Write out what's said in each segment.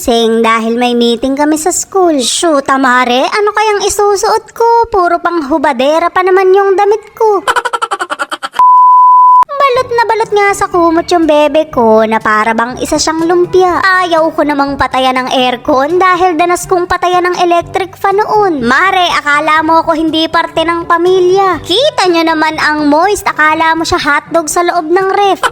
nagising dahil may meeting kami sa school. Shoot, mare, ano kayang isusuot ko? Puro pang hubadera pa naman yung damit ko. Balot na balot nga sa kumot yung bebe ko na para bang isa siyang lumpia. Ayaw ko namang patayan ng aircon dahil danas kong patayan ng electric fan noon. Mare, akala mo ako hindi parte ng pamilya. Kita nyo naman ang moist, akala mo siya hotdog sa loob ng ref.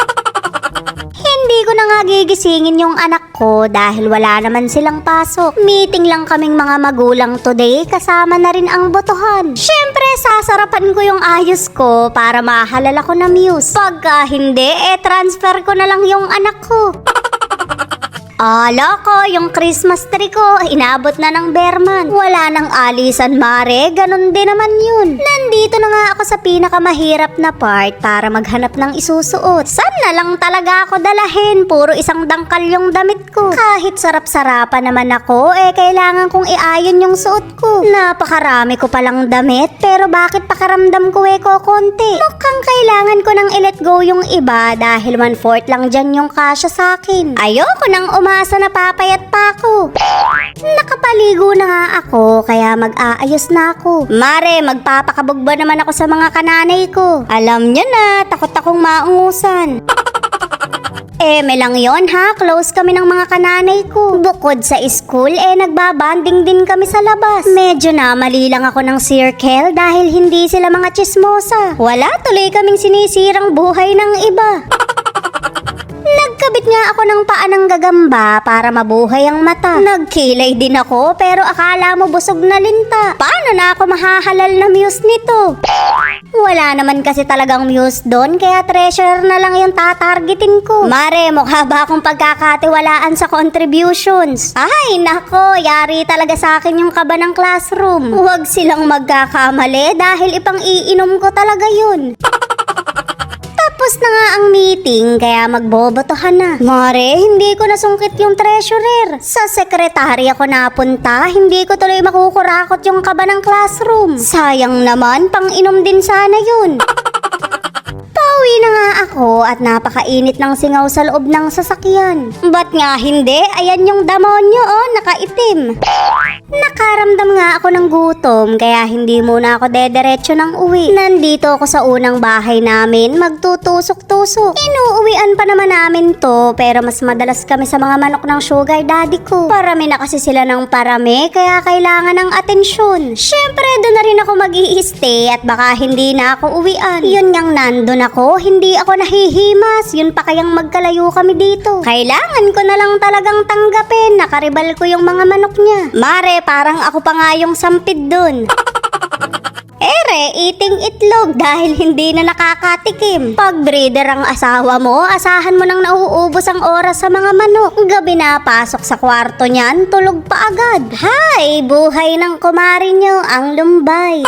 Hindi ko na nga gigisingin yung anak ko dahil wala naman silang pasok. Meeting lang kaming mga magulang today, kasama na rin ang botohan. Syempre, sasarapan ko yung ayos ko para mahalal ako na muse. Pagka hindi, transfer ko na lang yung anak ko. Loko, yung Christmas tree ko, inabot na ng Berman. Wala nang alisan, mare, ganun din naman yun. Nandito na nga ako sa pinakamahirap na part para maghanap ng isusuot. Saan na lang talaga ako dalahin? Puro isang dangkal yung damit ko. Kahit sarap-sarapan naman ako, kailangan kong iayon yung suot ko. Napakarami ko palang damit, pero bakit pakaramdam ko konti? Mukhang kailangan ko nang i-let go yung iba dahil 1/4 lang dyan yung kasya sa akin. Ayoko nang umasa na papayat pa ako. Nakapaligo na nga ako, kaya mag-aayos na ako. Mare, magpapakabog ba naman ako sa mga kananay ko? Alam nyo na, takot akong maungusan. May lang yon ha, close kami ng mga kananay ko. Bukod sa school, nagbabanding din kami sa labas. Medyo na mali lang ako ng circle dahil hindi sila mga chismosa. Wala tuloy kaming sinisirang buhay ng iba. Nagkabit nga ako ng paa ng gagamba para mabuhay ang mata. Nagkilay din ako pero akala mo busog na linta. Paano na ako mahahalal na muse nito? Wala naman kasi talagang muse doon kaya treasurer na lang yung tatargetin ko. Mare, mukha ba akong pagkakatiwalaan sa contributions? Ay nako, yari talaga sa akin yung kaba ng classroom. Huwag silang magkakamali dahil ipang iinom ko talaga yun. Tapos na nga ang meeting, kaya magbobotohan na. Mare, hindi ko nasungkit yung treasurer. Sa sekretary ako napunta, hindi ko tuloy makukurakot yung kaba ng classroom. Sayang naman, pang-inom din sana yun. Pauwi na nga ako at napakainit ng singaw sa loob ng sasakyan. Ba't nga hindi? Ayan yung damonyo, nakaitim. Nakaramdam nga ako ng gutom kaya hindi muna ako dederecho ng uwi. Nandito ako sa unang bahay namin, magtutusok-tusok. Inuuwian pa naman namin to pero mas madalas kami sa mga manok ng sugar daddy ko. Parami na kasi sila ng parami kaya kailangan ng atensyon. Syempre doon na rin ako mag-i-stay at baka hindi na ako uwian. Yun ngang nandun ako, hindi ako nahihimas. Yun pa kayang magkalayo kami dito. Kailangan ko na lang talagang tanggapin, nakaribal ko yung mga manok niya. Mare, parang ako pa nga yung sampid dun. Eating itlog dahil hindi na nakakatikim. Pag breeder ang asawa mo, asahan mo nang nauubos ang oras sa mga manok. Gabi na pasok sa kwarto niyan, tulog pa agad. Hay, buhay ng kumari nyo, ang lumbay.